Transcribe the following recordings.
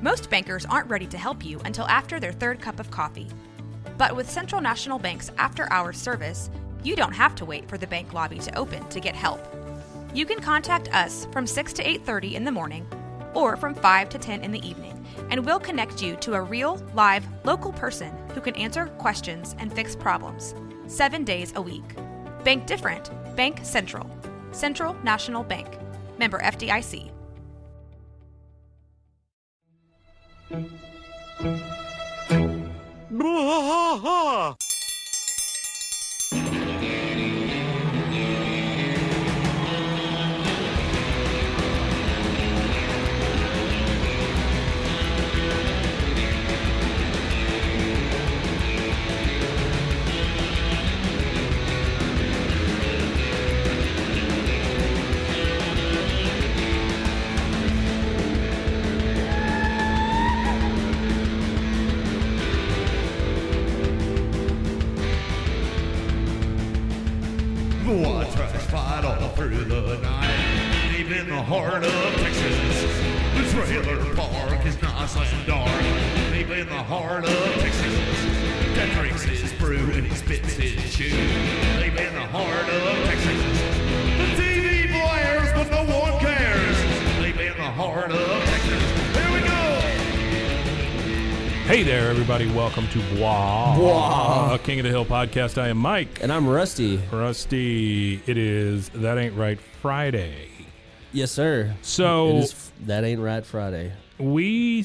Most bankers aren't ready to help you until after their third cup of coffee. But with Central National Bank's after-hours service, you don't have to wait for the bank lobby to open to get help. You can contact us from 6 to 8:30 in the morning or from 5 to 10 in the evening, and we'll connect you to a real, live, local person who can answer questions and fix problems 7 days a week. Bank different. Bank Central. Central National Bank. Member FDIC. One trash fight all through the night, deep in the heart of Texas. The trailer park is nice and dark, deep in the heart of Texas. That drinks his brew and he spits his chew, deep in the heart of Texas. The TV blares, but no one cares, deep in the heart of Texas. Here we go! Hey there, everybody. Welcome to Blah, King of the Hill podcast. I am Mike. And I'm Rusty. Rusty, it is That Ain't Right Friday. Yes, sir. So, That Ain't Right Friday. we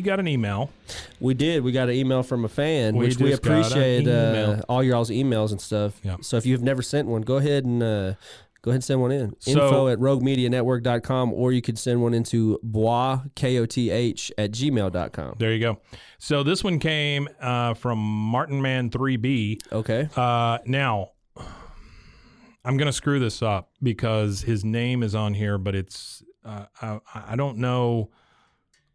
got an email. We did. We got an email from a fan, We which we just got an appreciate email. all y'all's emails and stuff. Yeah. So if you've never sent one, go ahead and send one in. So- info@roguemedianetwork.com, or you could send one into bois, KOTH, @gmail.com. There you go. So this one came from MartinMan3B. Okay. Now, I'm going to screw this up because his name is on here, but it's, I don't know.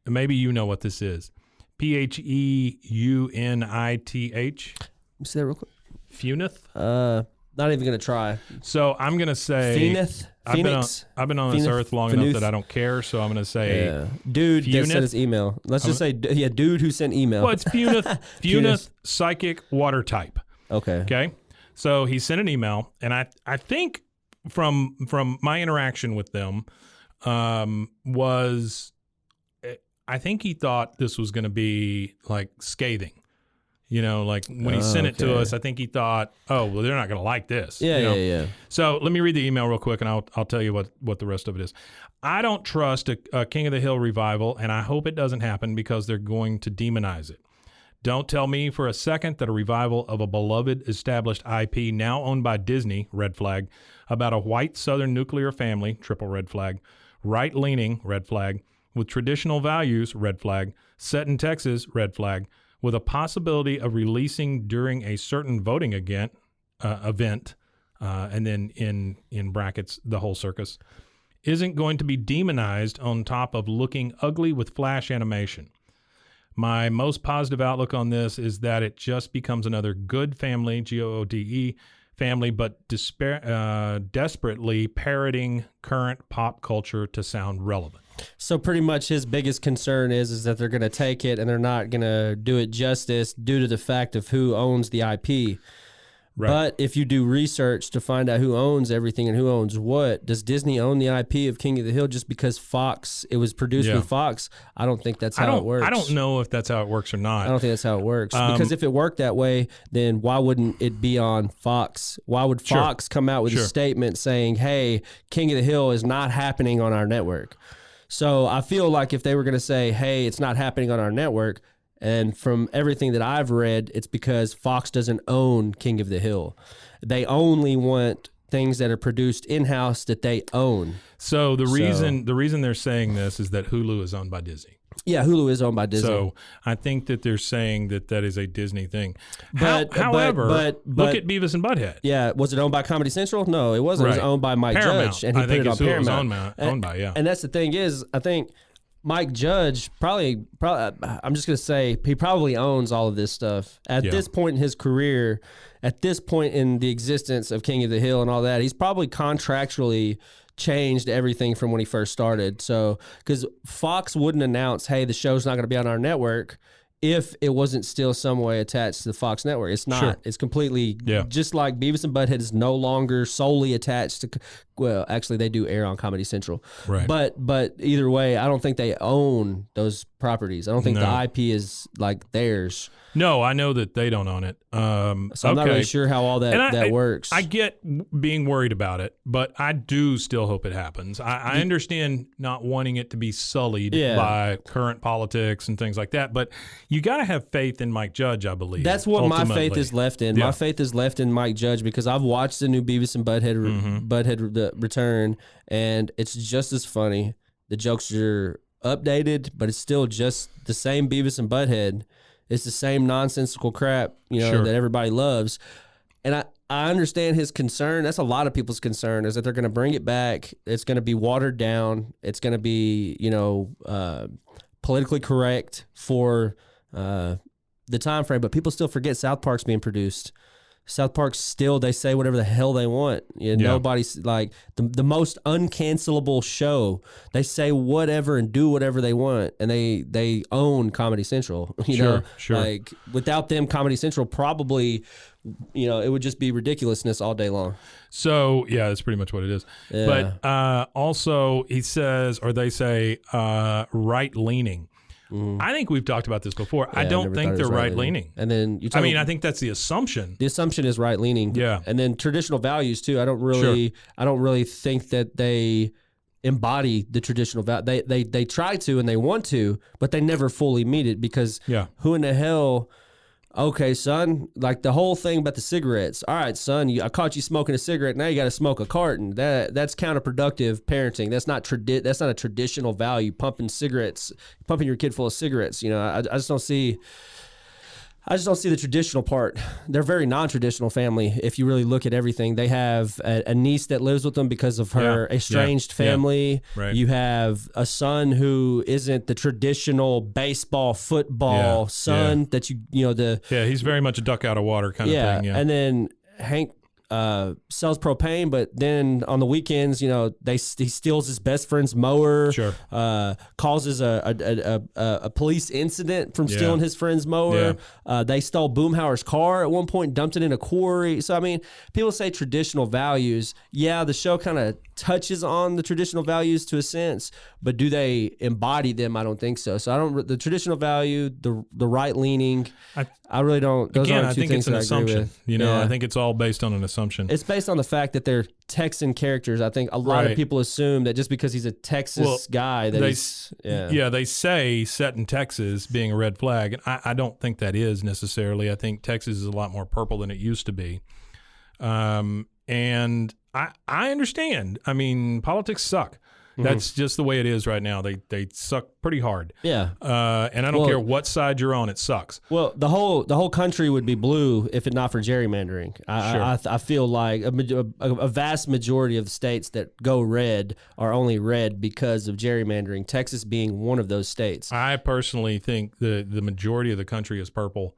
Maybe you know what this is. Pheunith. Let me say that real quick. Funith? Not even going to try. So I'm going to say Phoenix. I've been on this earth long enough that I don't care, so I'm going to say Dude that Funith? sent his email. Let's just say, dude who sent email. well, it's Funith, Funith psychic water type. Okay. Okay. So he sent an email, and I think from my interaction with them was I think he thought this was going to be like scathing. You know, like when he sent it to us, I think he thought, oh, well, they're not going to like this. Yeah, you know? yeah. So let me read the email real quick, and I'll tell you what the rest of it is. I don't trust a King of the Hill revival, and I hope it doesn't happen because they're going to demonize it. Don't tell me for a second that a revival of a beloved established IP now owned by Disney, red flag, about a white Southern nuclear family, triple red flag, right-leaning, red flag, with traditional values, red flag, set in Texas, red flag, with a possibility of releasing during a certain voting event, and then in brackets, the whole circus, isn't going to be demonized on top of looking ugly with flash animation. My most positive outlook on this is that it just becomes another good family, GOODE family, but desperately parroting current pop culture to sound relevant. So pretty much his biggest concern is that they're going to take it and they're not going to do it justice due to the fact of who owns the IP. Right. But if you do research to find out who owns everything and who owns what, does Disney own the IP of King of the Hill just because Fox, it was produced with Fox? I don't think that's how it works. I don't know if that's how it works or not. I don't think that's how it works. Because if it worked that way, then why wouldn't it be on Fox? Why would Fox come out with a statement saying, hey, King of the Hill is not happening on our network? So I feel like if they were going to say, hey, it's not happening on our network, and from everything that I've read, it's because Fox doesn't own King of the Hill. They only want things that are produced in-house that they own. So the reason they're saying this is that Hulu is owned by Disney. Yeah, Hulu is owned by Disney. So I think that they're saying that is a Disney thing. However, look at Beavis and Butthead. Yeah, was it owned by Comedy Central? No, it wasn't. Right. It was owned by Mike Paramount. Judge, and he I put think it on it's who it was Paramount. owned by, yeah. And that's the thing is, I think Mike Judge probably I'm just going to say he probably owns all of this stuff. At this point in his career, at this point in the existence of King of the Hill and all that, he's probably contractually changed everything from when he first started. So, because Fox wouldn't announce, hey, the show's not going to be on our network if it wasn't still some way attached to the Fox network. It's not. Sure. It's completely, just like Beavis and Butthead is no longer solely attached to, well, actually they do air on Comedy Central. Right. But either way, I don't think they own those properties. I don't think the IP is like theirs. No, I know that they don't own it. So I'm not really sure how all that works. I get being worried about it, but I do still hope it happens. I understand not wanting it to be sullied by current politics and things like that, but you got to have faith in Mike Judge, I believe. That's what my faith is left in. My faith is left in Mike Judge because I've watched the new Beavis and Butthead Return, and it's just as funny. The jokes are updated, but it's still just the same Beavis and Butthead. It's the same nonsensical crap, that everybody loves. And I understand his concern. That's a lot of people's concern, is that they're going to bring it back. It's going to be watered down. It's going to be, politically correct for the time frame. But people still forget South Park's being produced. South Park still, they say whatever the hell they want. Nobody's like the most uncancelable show. They say whatever and do whatever they want, and they own Comedy Central. Sure. Like without them, Comedy Central probably, it would just be ridiculousness all day long. So yeah, that's pretty much what it is. Yeah. But also, he says, or they say, right leaning. I think we've talked about this before. I don't think they're right-leaning. And then I think that's the assumption. The assumption is right-leaning. Yeah. And then traditional values too. I don't really think that they embody the traditional value. They try to and they want to, but they never fully meet it because who in the hell? Okay, son, like the whole thing about the cigarettes. All right, son, I caught you smoking a cigarette. Now you got to smoke a carton. That's counterproductive parenting. That's not a traditional value. Pumping your kid full of cigarettes. I just don't see. I just don't see the traditional part. They're a very non-traditional family. If you really look at everything, they have a niece that lives with them because of her estranged family. Yeah. Right. You have a son who isn't the traditional baseball, football son that he's very much a duck out of water kind of thing. Yeah. And then Hank sells propane, but then on the weekends, he steals his best friend's mower. Sure. Causes a police incident from stealing his friend's mower. Yeah. They stole Boomhauer's car at one point, dumped it in a quarry. So I mean, people say traditional values. Yeah, the show kind of touches on the traditional values to a sense, but do they embody them? I don't think so. So the traditional value, the right leaning. I really don't. Those again, are I two think things it's an that assumption. I think it's all based on an assumption. It's based on the fact that they're Texan characters. I think a lot of people assume that just because he's a Texas guy, that they say set in Texas being a red flag, and I don't think that is necessarily. I think Texas is a lot more purple than it used to be, and I understand. I mean, politics suck. That's just the way it is right now. They suck pretty hard. Yeah. And I don't care what side you're on, it sucks. Well, the whole country would be blue if it not for gerrymandering. I feel like a vast majority of the states that go red are only red because of gerrymandering. Texas being one of those states. I personally think the majority of the country is purple.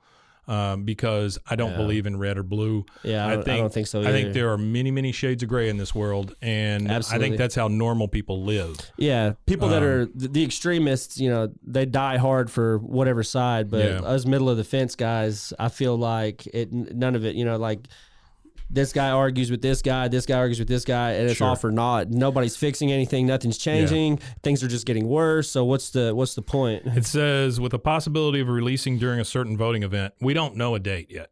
Because I don't believe in red or blue. Yeah, I don't think so either. I think there are many, many shades of gray in this world, and I think that's how normal people live. Yeah, people that are the extremists, they die hard for whatever side, but us middle of the fence guys, I feel like none of it, like this guy argues with this guy argues with this guy, and it's all for naught. Nobody's fixing anything. Nothing's changing. Yeah. Things are just getting worse. So what's the point? It says, with the possibility of releasing during a certain voting event. We don't know a date yet.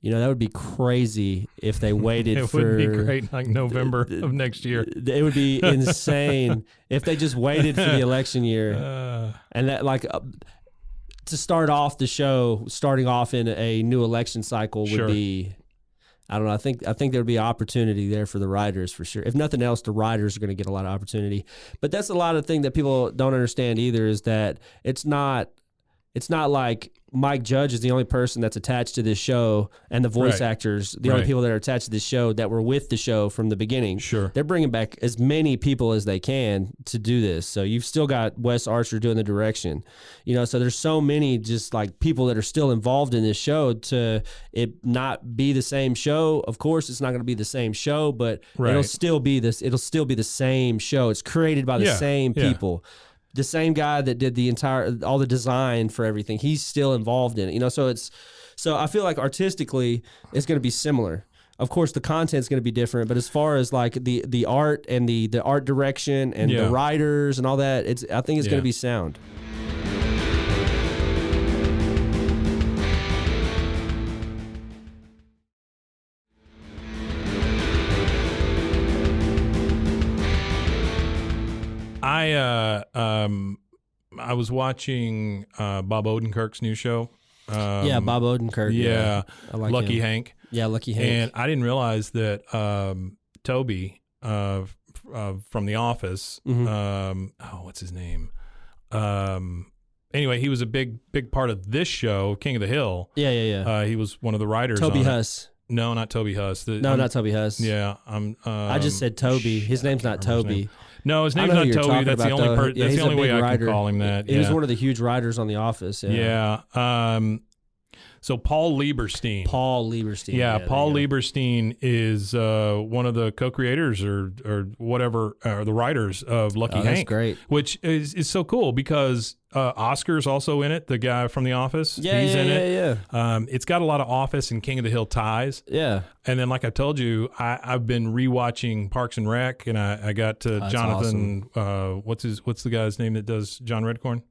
That would be crazy if they waited it would be great, like November of next year. It would be insane if they just waited for the election year. And that, to start off the show, starting off in a new election cycle would be... I don't know. I think there would be opportunity there for the writers for sure. If nothing else, the writers are going to get a lot of opportunity. But that's a lot of thing that people don't understand either, is that it's not it's not like Mike Judge is the only person that's attached to this show, and the voice actors, the only people that are attached to this show that were with the show from the beginning. Sure. They're bringing back as many people as they can to do this. So you've still got Wes Archer doing the direction, so there's so many just like people that are still involved in this show to it not be the same show. Of course, it's not going to be the same show, but it'll still be the same show. It's created by the same people. The same guy that did all the design for everything, he's still involved in it, so I feel like artistically it's going to be similar. Of course, the content's going to be different, but as far as like the art and the art direction and the writers and all that, I think it's going to be sound. I was watching Bob Odenkirk's new show. Bob Odenkirk. Yeah, I like Lucky him. Hank. Yeah, Lucky Hank. And I didn't realize that Toby from The Office. What's his name? Anyway, he was a big part of this show, King of the Hill. Yeah. He was one of the writers. Toby on Huss. No, not Toby Huss. Not Toby Huss. Yeah, I just said Toby. His name's not Toby. No, his name's not Toby. That's the only that's the only way I can call him that. He was one of the huge writers on The Office. Yeah. So Paul Lieberstein. Yeah, Paul Lieberstein is one of the co-creators or whatever, or the writers of Lucky Hank. That's great. Which is so cool because Oscar's also in it, the guy from The Office. He's in it. Yeah. It's got a lot of Office and King of the Hill ties. Yeah. And then, like I told you, I've been rewatching Parks and Rec, and I got to Jonathan. Awesome. What's the guy's name that does John Redcorn?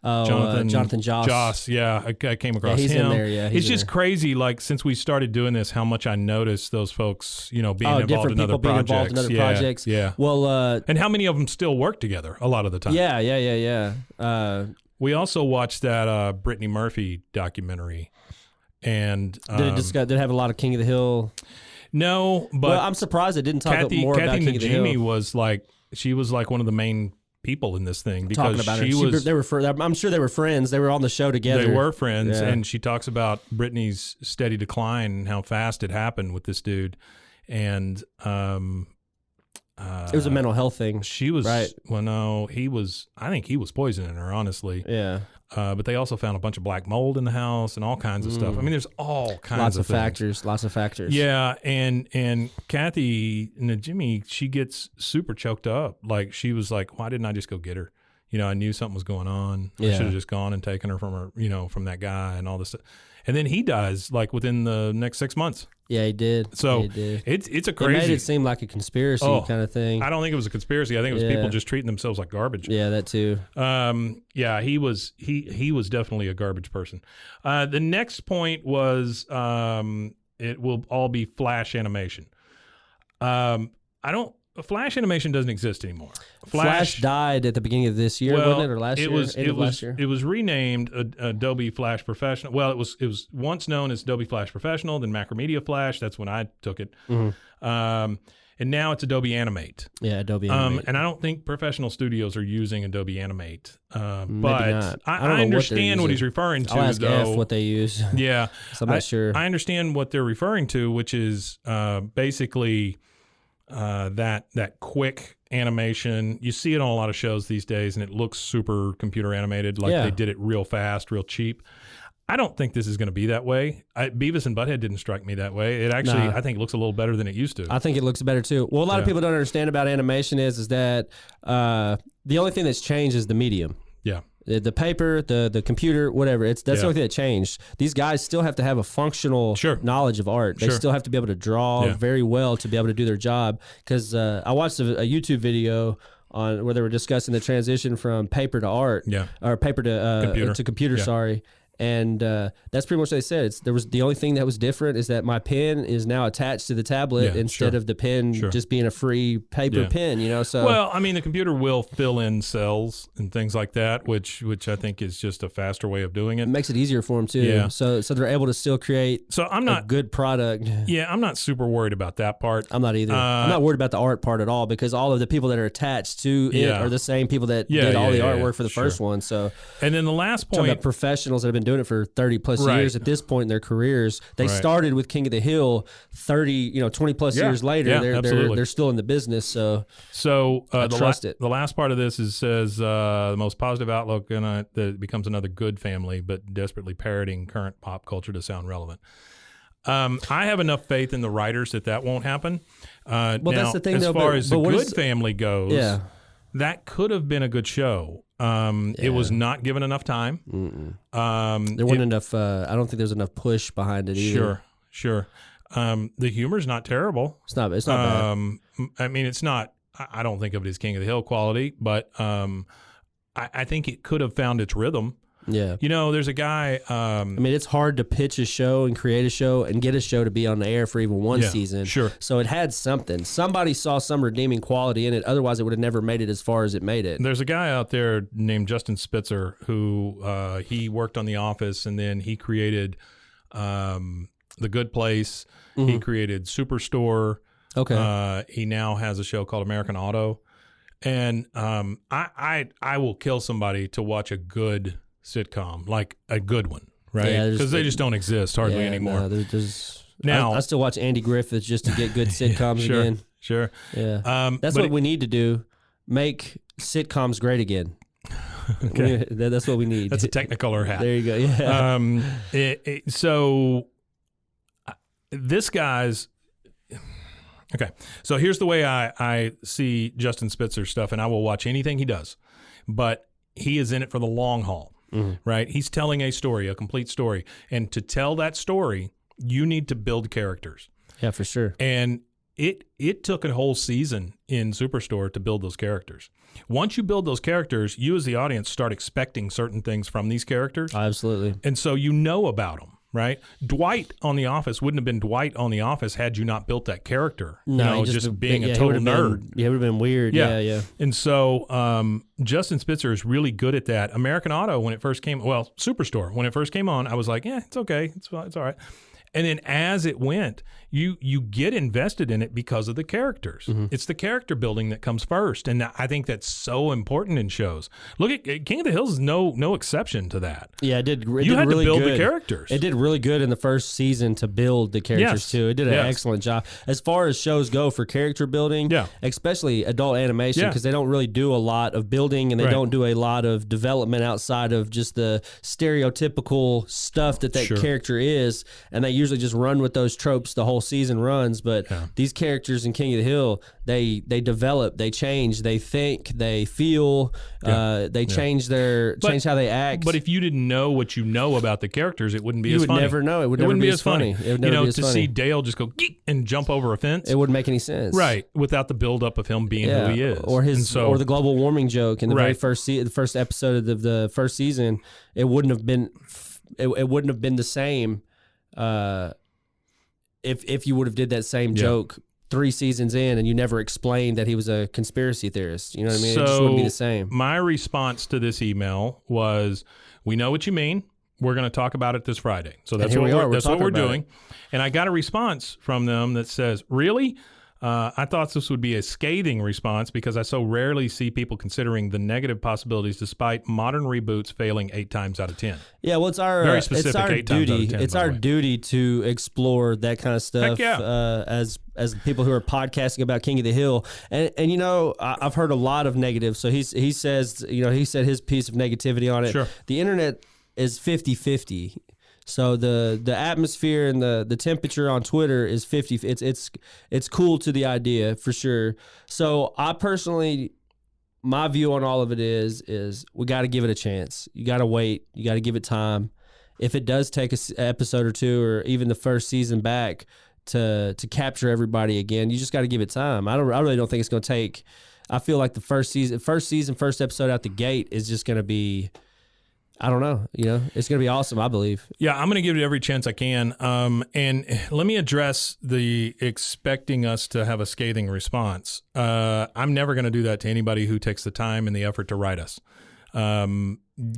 Jonathan Joss. Joss, yeah, I came across he's him. In there, yeah, it's just crazy. Like since we started doing this, how much I noticed those folks, being involved in other projects. Yeah. Well, and how many of them still work together a lot of the time. Yeah. We also watched that Brittany Murphy documentary, and did it have a lot of King of the Hill? No, but I'm surprised it didn't talk more Kathy about King of the Hill. was like one of the main people in this thing because talking about I'm sure they were friends. They were on the show together. They were friends, and she talks about Brittany's steady decline and how fast it happened with this dude. And it was a mental health thing. She was right. Well, no, he was. I think he was poisoning her, honestly. Yeah. But they also found a bunch of black mold in the house and all kinds of stuff. I mean, there's all kinds of things. Lots of factors. Yeah, and Kathy Najimy, she gets super choked up. Like she was like, "Why didn't I just go get her? I knew something was going on. I should have just gone and taken her from her, from that guy and all this stuff." And then he dies like within the next 6 months. Yeah, he did. So it's a crazy. It made it seem like a conspiracy kind of thing. I don't think it was a conspiracy. I think it was people just treating themselves like garbage. Yeah, that too. Yeah, he was definitely a garbage person. The next point was it will all be Flash animation. Flash animation doesn't exist anymore. Flash died at the beginning of this year, wasn't it, or last year? Last year. It was renamed Adobe Flash Professional. Well, it was once known as Adobe Flash Professional, then Macromedia Flash. That's when I took it. Mm-hmm. And now it's Adobe Animate. Yeah, Adobe Animate. And I don't think professional studios are using Adobe Animate. But not. I understand what he's referring to. I'll ask though. F what they use. Yeah. So I'm not sure. I understand what they're referring to, which is basically that quick animation. You see it on a lot of shows these days, and it looks super computer animated, like they did it real fast, real cheap. I don't think this is going to be that way. Beavis and Butthead didn't strike me that way. It actually, I think, looks a little better than it used to. I think it looks better too. Well, a lot of people don't understand about animation is that the only thing that's changed is the medium. Yeah. The paper, the computer, whatever. That's the only thing that changed. These guys still have to have a functional knowledge of art. They still have to be able to draw very well to be able to do their job. Because I watched a YouTube video on where they were discussing the transition from paper to art, or paper to computer. Sorry. And that's pretty much what they said. There was the only thing that was different is that my pen is now attached to the tablet instead of the pen just being a free paper pen. So well, I mean, the computer will fill in cells and things like that, which I think is just a faster way of doing it. It makes it easier for them too. Yeah. So they're able to still create a good product. Yeah, I'm not super worried about that part. I'm not either. I'm not worried about the art part at all because all of the people that are attached to it are the same people that did all the artwork for the first one. So, and then the last point, talking about professionals that have been doing it for 30 plus years at this point in their careers. They started with King of the Hill 20 plus years later. Yeah, they're still in the business. So trust it. The last part of this says the most positive outlook that it becomes another good family, but desperately parroting current pop culture to sound relevant. I have enough faith in the writers that won't happen. Now, that's the thing. As far as the good family goes, that could have been a good show. It was not given enough time. There wasn't enough. I don't think there's enough push behind it either. Sure. The humor's not terrible. It's not bad. I mean, it's not. I don't think of it as King of the Hill quality, but I think it could have found its rhythm. Yeah. There's a guy. I mean, it's hard to pitch a show and create a show and get a show to be on the air for even one season. Sure. So it had something. Somebody saw some redeeming quality in it. Otherwise, it would have never made it as far as it made it. There's a guy out there named Justin Spitzer who he worked on The Office, and then he created The Good Place. Mm-hmm. He created Superstore. Okay. He now has a show called American Auto. And I will kill somebody to watch a good sitcom, like a good one, right? Because they just don't exist hardly anymore. No, I still watch Andy Griffith just to get good sitcoms again. Sure. Yeah. That's what we need to do. Make sitcoms great again. Okay. That's what we need. That's a Technicolor hat. There you go. Yeah. So this guy's okay. So here's the way I see Justin Spitzer's stuff, and I will watch anything he does, but he is in it for the long haul. Mm-hmm. Right? He's telling a story, a complete story. And to tell that story, you need to build characters. Yeah, for sure. And it took a whole season in Superstore to build those characters. Once you build those characters, you as the audience start expecting certain things from these characters. Absolutely. And so about them. Right? Dwight on The Office wouldn't have been Dwight on The Office had you not built that character. No, just being a total nerd. It would have been weird. Yeah. And so Justin Spitzer is really good at that. American Auto, when it first came, Superstore, when it first came on, I was like, it's okay. It's all right. And then as it went, you get invested in it because of the characters. Mm-hmm. It's the character building that comes first. And I think that's so important in shows. Look at King of the Hills is no exception to that. Yeah, it did. You had really to build good. the characters. It did really good in the first season to build the characters too. It did an excellent job. As far as shows go for character building, especially adult animation, because they don't really do a lot of building and they don't do a lot of development outside of just the stereotypical stuff that character is. And they usually just run with those tropes the whole season runs, but these characters in King of the Hill, they develop, they change, they think, they feel, they change how they act. But if you didn't know what you know about the characters, it wouldn't be as funny. You would never know. It would never be as funny. It would never be as funny. See Dale just go geek and jump over a fence, it wouldn't make any sense. Right, without the buildup of him being who he is, or the global warming joke in the very first the first episode of the first season. It wouldn't have been the same. If you would have did that same joke 3 seasons in and you never explained that he was a conspiracy theorist, you know what I mean? So it just wouldn't be the same. My response to this email was, we know what you mean. We're going to talk about it this Friday. So that's what we're doing. And I got a response from them that says, really? I thought this would be a scathing response because I so rarely see people considering the negative possibilities despite modern reboots failing 8 times out of 10. Yeah, well, it's our duty. It's our duty to explore that kind of stuff as people who are podcasting about King of the Hill. And I've heard a lot of negative. So he says, he said his piece of negativity on it. Sure. The internet is 50-50. So the atmosphere and the temperature on Twitter is 50. It's cool to the idea for sure. So I personally, my view on all of it is we got to give it a chance. You got to wait. You got to give it time. If it does take an episode or 2 or even the first season back to capture everybody again, you just got to give it time. I really don't think it's going to take. I feel like the first episode out the gate is just going to be. I don't know. It's going to be awesome, I believe. Yeah, I'm going to give it every chance I can. And let me address the expecting us to have a scathing response. I'm never going to do that to anybody who takes the time and the effort to write us.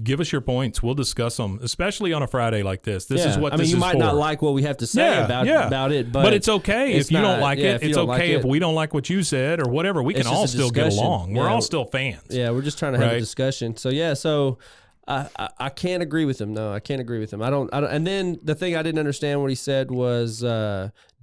Give us your points. We'll discuss them, especially on a Friday like this. This is what this is for. You might not like what we have to say about it, but it's okay if you don't like it. It's okay if we don't like what you said or whatever. We can all still get along. We're all still fans. Yeah, we're just trying to have a discussion. So I can't agree with him. No, I can't agree with him. I don't. And then the thing I didn't understand what he said was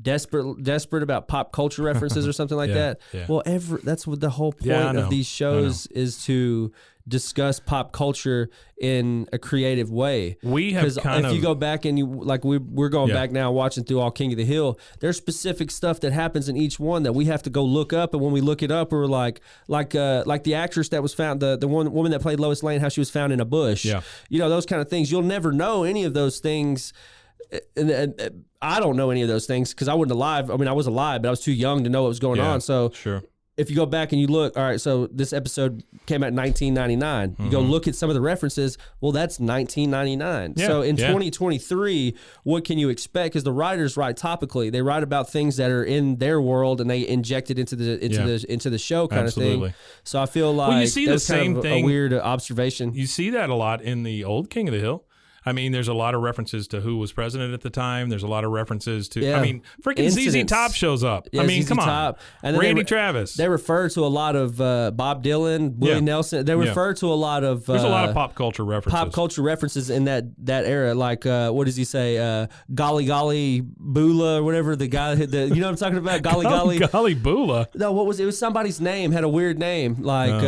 desperate about pop culture references or something like that. Yeah. Well, that's what the whole point of these shows is, to discuss pop culture in a creative way. We have if you go back and we're going back now watching through all King of the Hill, there's specific stuff that happens in each one that we have to go look up, and when we look it up, we're like the actress that was found, the one woman that played Lois Lane, how she was found in a bush. Yeah. Those kind of things. You'll never know any of those things. And I don't know any of those things because I wasn't alive. I mean, I was alive, but I was too young to know what was going on. So sure. If you go back and you look, all right, so this episode came out in 1999. You go look at some of the references. Well, that's 1999. Yeah, so in 2023, what can you expect? Because the writers write topically. They write about things that are in their world, and they inject it into the show kind of thing. So I feel like you see the same thing. A weird observation. You see that a lot in the old King of the Hill. I mean, there's a lot of references to who was president at the time. There's a lot of references to, freaking ZZ Top shows up. Yeah, I mean, ZZ come on. Top. And then Randy Travis. They refer to a lot of Bob Dylan, Willie Nelson. They refer to a lot of... There's a lot of pop culture references. In that era. Like, what does he say? Golly Golly Bula or whatever. The guy, you know what I'm talking about? Golly Golly. Golly Bula. No, what was it? It was somebody's name. Had a weird name. Like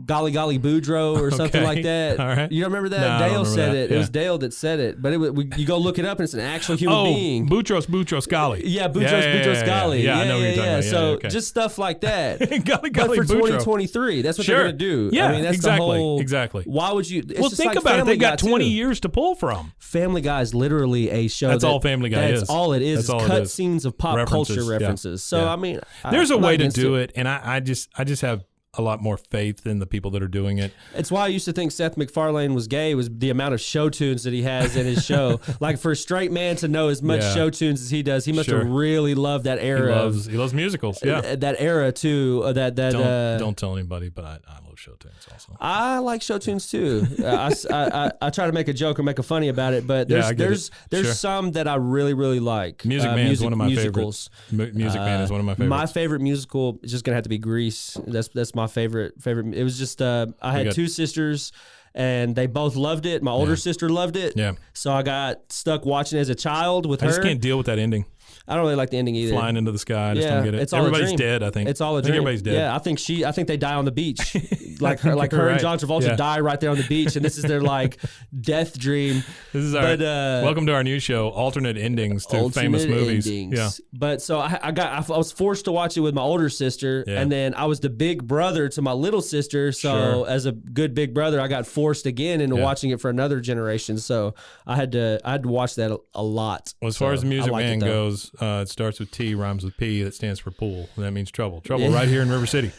Golly Golly Boudreaux or something like that. All right. You don't remember that? No, Dale remember said that. it. Yeah. It was Dale that said it, but you go look it up and it's an actual human being. Boutros Ghali. Yeah, Boutros Ghali. Yeah, I know what you're talking about. So just stuff like that. Golly but for Boutros. 2023, that's what they're going to do. Yeah, I mean, that's exactly. the whole. Exactly. Why would you? Well, think about it. They got 20 years to pull from. Family Guy is literally a show. That's all Family Guy is. That's all it is. That's all cut it is. scenes of pop culture references. So I mean, there's a way to do it, and I just have a lot more faith in the people that are doing it. It's why I used to think Seth MacFarlane was gay, was the amount of show tunes that he has in his show. Like, for a straight man to know as much show tunes as he does, he must have really loved that era. He loves musicals. Yeah, that era too. Don't tell anybody, but I love show tunes also. I like show tunes too. I try to make a joke or make a funny about it, but there's some that I really, really like. Music Man is one of my favorites. Music Man is one of my favorites. My favorite musical is just gonna have to be Grease. That's my favorite. It was just I had two sisters, and they both loved it. My older sister loved it. Yeah. So I got stuck watching as a child with her. I just can't deal with that ending. I don't really like the ending either. Flying into the sky. I just don't get it. It's all everybody's a dream. dead, I think. It's all a dream. dream. Everybody's dead. Yeah, I think they die on the beach. like her and John Travolta die right there on the beach, and this is their like death dream. This is our welcome to our new show, alternate endings to famous movies. Yeah. But so I was forced to watch it with my older sister, and then I was the big brother to my little sister. So as a good big brother, I got forced again into watching it for another generation. So I had to watch that a lot. Well, as far as Music Man goes, it starts with T, rhymes with P, that stands for pool. And that means trouble. Trouble right here in River City.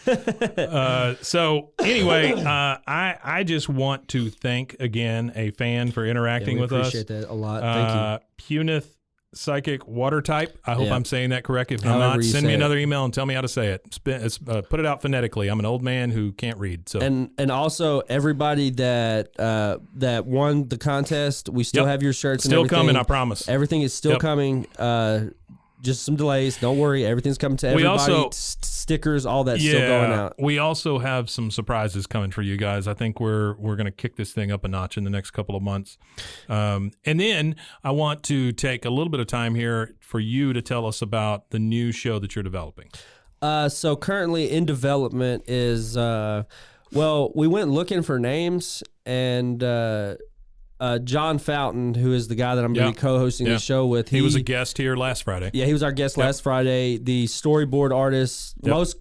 So anyway, I just want to thank again a fan for interacting with us. Appreciate that a lot. Thank you. Punith Psychic Water Type. I hope I'm saying that correct. If I'm not, send me another email and tell me how to say it. Put it out phonetically. I'm an old man who can't read. So and also everybody that won the contest, we still have your shirts. Still and coming, I promise. Everything is still coming. Just some delays. Don't worry. Everything's coming to everybody. We also, stickers, all that's still going out. We also have some surprises coming for you guys. I think we're going to kick this thing up a notch in the next couple of months. And then I want to take a little bit of time here for you to tell us about the new show that you're developing. So currently in development is, we went looking for names, and John Fountain, who is the guy that I'm going to be co-hosting the show with. He was a guest here last Friday. Yeah, he was our guest last Friday. The storyboard artist,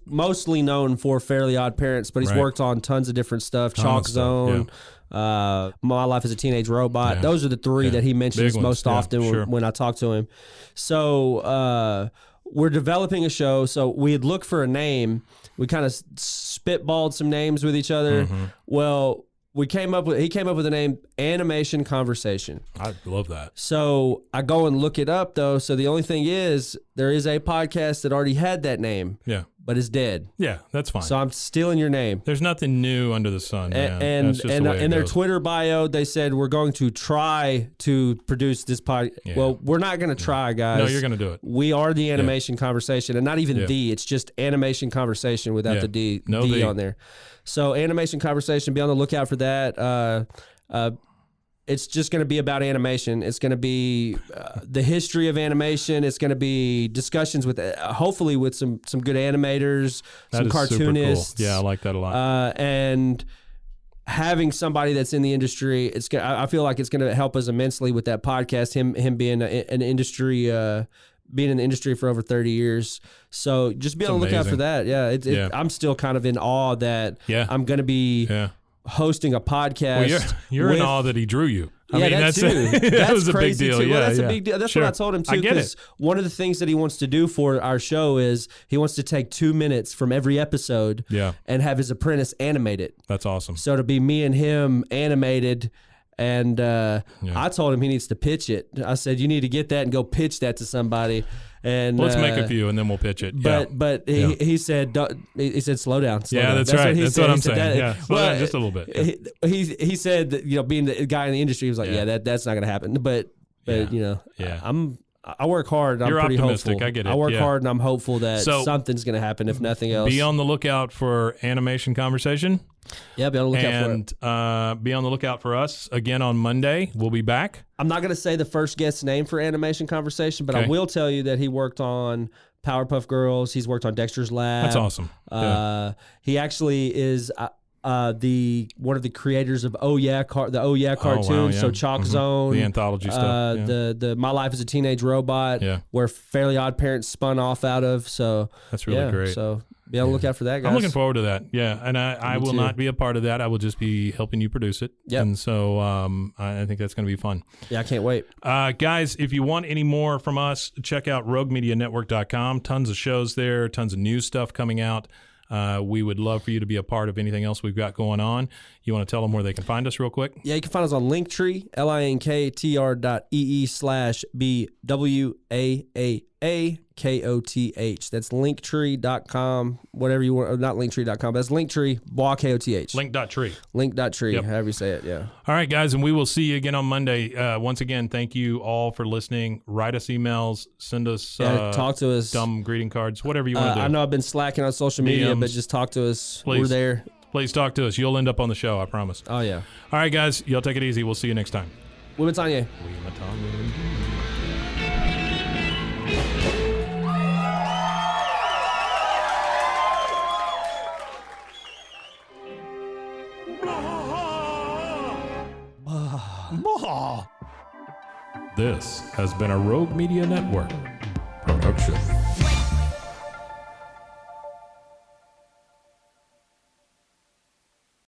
mostly known for Fairly Odd Parents, but he's worked on tons of different stuff. Chalk Zone, My Life as a Teenage Robot. Those are the three that he mentions most often when I talk to him. So we're developing a show. So we had looked for a name. We kind of spitballed some names with each other. Well, he came up with the name Animation Conversation. I love that. So I go and look it up though. So the only thing is there is a podcast that already had that name. Yeah. But it's dead. Yeah, that's fine. So I'm stealing your name. There's nothing new under the sun, man. And That's just the way it in their goes. Twitter bio, they said we're going to try to produce this podcast. Yeah. Well, we're not going to try, guys. No, you're going to do it. We are the Animation Conversation, and not even the. It's just Animation Conversation without the D. No D the. on there. So Animation Conversation. Be on the lookout for that. It's just going to be about animation. It's going to be the history of animation. It's going to be discussions with, hopefully, with some good animators, That some is cartoonists. super cool. Yeah, I like that a lot. And having somebody that's in the industry, I feel like it's going to help us immensely with that podcast. Him being an industry, being in the industry for over 30 years. So just be on the lookout for that. Yeah, I'm still kind of in awe that I'm going to be hosting a podcast. Well, you're in awe that he drew you. I mean, that too. that was a big crazy deal. too. Yeah, Well, that's a big deal. That's Sure. what I told him too. I get it. Because one of the things that he wants to do for our show is he wants to take 2 minutes from every episode and have his apprentice animate it. That's awesome. So to be me and him animated. And I told him he needs to pitch it. I said, you need to get that and go pitch that to somebody. And let's make a few and then we'll pitch it. But he said, he said, slow down. Slow down. That's right. That's what I'm saying. That, slow down just a little bit. Yeah. He said that, being the guy in the industry, he was like, that's not going to happen. But I work hard. And You're I'm pretty optimistic. hopeful. I get it. I work hard and I'm hopeful that something's going to happen, if nothing else. Be on the lookout for Animation Conversation. Yeah, be on the lookout for it. And be on the lookout for us again on Monday. We'll be back. I'm not going to say the first guest's name for Animation Conversation, but I will tell you that he worked on Powerpuff Girls. He's worked on Dexter's Lab. That's awesome. He actually is one of the creators of the Oh Yeah cartoon. So Chalk Zone, the anthology stuff. The My Life as a Teenage Robot, where Fairly Odd Parents spun off out of. So that's really great. So be on the lookout for that, guys. I'm looking forward to that. Yeah, and I will not be a part of that. I will just be helping you produce it. Yep. And so I think that's going to be fun. Yeah, I can't wait. Guys, if you want any more from us, check out roguemedianetwork.com. Tons of shows there, tons of new stuff coming out. We would love for you to be a part of anything else we've got going on. You want to tell them where they can find us real quick? Yeah, you can find us on Linktree, linktr.ee/BWAAAKOTH. That's linktree.com, whatever you want. Not linktree.com, that's Linktree, BWAKOTH. Link.tree. Link.tree, however you say it, yeah. All right, guys, and we will see you again on Monday. Once again, thank you all for listening. Write us emails, send us talk to us. Dumb greeting cards, whatever you want to do. I know I've been slacking on social media, but just talk to us. Please. We're there. Please talk to us. You'll end up on the show, I promise. Oh, yeah. All right, guys, y'all take it easy. We'll see you next time. Wimatanya. This has been a Rogue Media Network production.